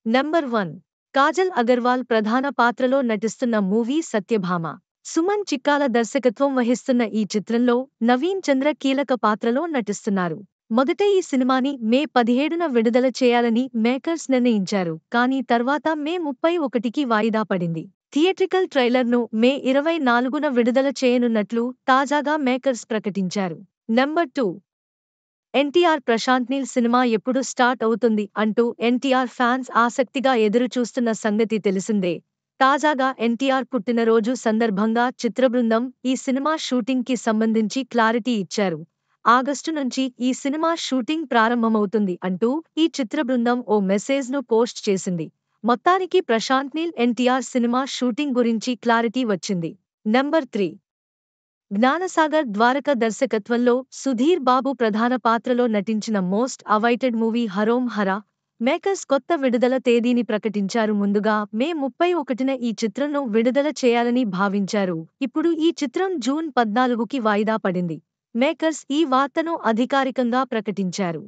Number 1. Kajal Agarwal ప్రధాన పాత్రలో నటిస్తున్న మూవీ సత్యభామ. సుమన్ చిక్కాల దర్శకత్వం వహిస్తున్న ఈ చిత్రంలో నవీన్ చంద్ర కీలక పాత్రలో నటిస్తున్నారు. మొదట ఈ సినిమాని మే 17న విడుదల చేయాలని మేకర్స్ నిర్ణయించారు, కానీ తర్వాత మే 31కి వాయిదా పడింది. థియేట్రికల్ ట్రైలర్ను మే 24న విడుదల చేయనున్నట్లు తాజాగా మేకర్స్ ప్రకటించారు. నంబర్ 2. ఎన్టీఆర్ ప్రశాంత్ నీల్ సినిమా ఎప్పుడు స్టార్ట్ అవుతుంది అంటూ ఎన్టీఆర్ ఫ్యాన్స్ ఆసక్తిగా ఎదురుచూస్తున్న సంగతి తెలిసిందే. తాజాగా ఎన్టీఆర్ పుట్టినరోజు సందర్భంగా చిత్రబృందం ఈ సినిమా షూటింగ్ కి సంబంధించి క్లారిటీ ఇచ్చారు. ఆగస్టు నుంచి ఈ సినిమా షూటింగ్ ప్రారంభమవుతుంది అంటూ ఈ చిత్రబృందం ఓ మెసేజ్ ను పోస్ట్ చేసింది. మొత్తానికి ప్రశాంత్ నీల్ ఎన్టీఆర్ సినిమా షూటింగ్ గురించి క్లారిటీ వచ్చింది. నంబర్ 3. జ్ఞానసాగర్ ద్వారక దర్శకత్వంలో సుధీర్ బాబు ప్రధాన పాత్రలో నటించిన మోస్ట్ అవైటెడ్ మూవీ హరోం హరా. మేకర్స్ కొత్త విడుదల తేదీని ప్రకటించారు. ముందుగా మే 31న ఈ చిత్రంను విడుదల చేయాలని భావించారు. ఇప్పుడు ఈ చిత్రం జూన్ 14కి వాయిదా పడింది. మేకర్స్ ఈ వార్తను అధికారికంగా ప్రకటించారు.